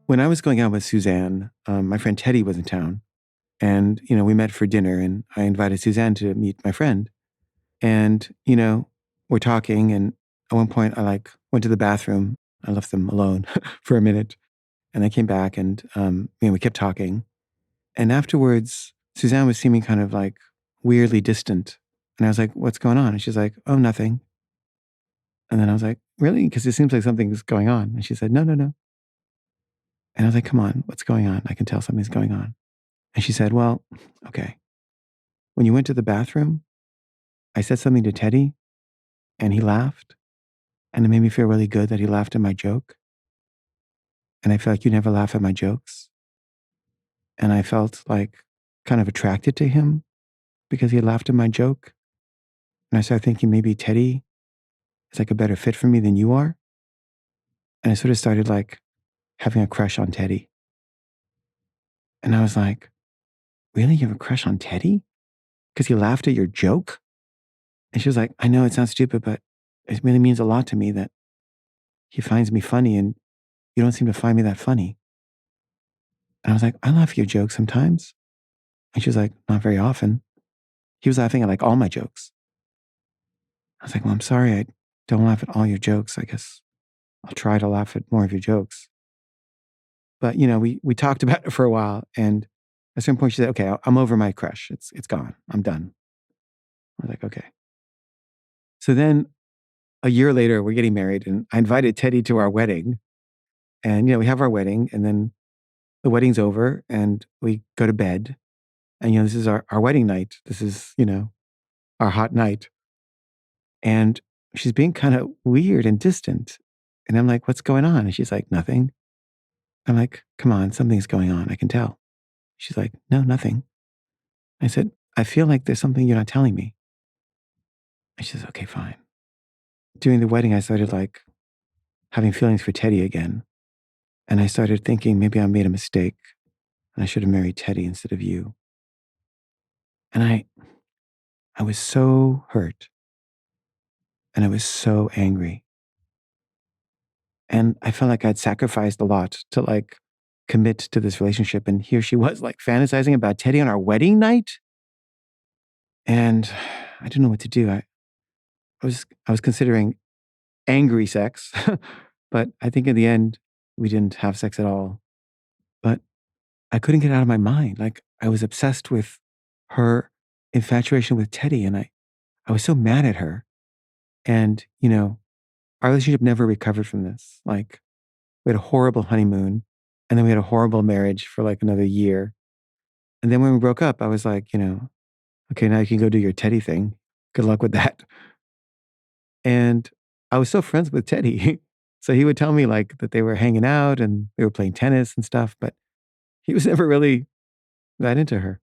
When I was going out with Suzanne, my friend Teddy was in town, and we met for dinner, and I invited Suzanne to meet my friend, and we're talking, and at one point I went to the bathroom. I left them alone for a minute, and I came back, and we kept talking, and afterwards Suzanne was seeming kind of like weirdly distant, and I was like, "What's going on?" And she's like, "Oh, nothing." And then I was like, "Really?" Because it seems like something's going on, and she said, "No, no, no." And I was like, "Come on, what's going on? I can tell something's going on." And she said, "Well, okay. When you went to the bathroom, I said something to Teddy and he laughed. And it made me feel really good that he laughed at my joke. And I felt like you never laugh at my jokes. And I felt like kind of attracted to him because he laughed at my joke. And I started thinking maybe Teddy is like a better fit for me than you are. And I sort of started like having a crush on Teddy. And I was like, really? You have a crush on Teddy? Because he laughed at your joke? And she was like, I know it sounds stupid, but it really means a lot to me that he finds me funny and you don't seem to find me that funny. And I was like, I laugh at your jokes sometimes. And she was like, not very often. He was laughing at like all my jokes. I was like, well, I'm sorry. I don't laugh at all your jokes. I guess I'll try to laugh at more of your jokes. But, we talked about it for a while. And at some point she said, okay, I'm over my crush. It's gone. I'm done. I was like, okay. So then a year later, we're getting married and I invited Teddy to our wedding. And, we have our wedding and then the wedding's over and we go to bed. And, this is our wedding night. This is, our hot night. And she's being kind of weird and distant. And I'm like, what's going on? And she's like, nothing. I'm like, come on, something's going on. I can tell. She's like, no, nothing. I said, I feel like there's something you're not telling me. And she says, okay, fine. During the wedding, I started like having feelings for Teddy again. And I started thinking maybe I made a mistake and I should have married Teddy instead of you. And I was so hurt and I was so angry. And I felt like I'd sacrificed a lot to like commit to this relationship. And here she was like fantasizing about Teddy on our wedding night. And I didn't know what to do. I was considering angry sex, but I think in the end we didn't have sex at all. But I couldn't get it out of my mind. Like I was obsessed with her infatuation with Teddy and I was so mad at her. And, our relationship never recovered from this. Like we had a horrible honeymoon and then we had a horrible marriage for like another year. And then when we broke up, I was like, okay, now you can go do your Teddy thing. Good luck with that. And I was still friends with Teddy. So he would tell me like that they were hanging out and they were playing tennis and stuff, but he was never really that into her.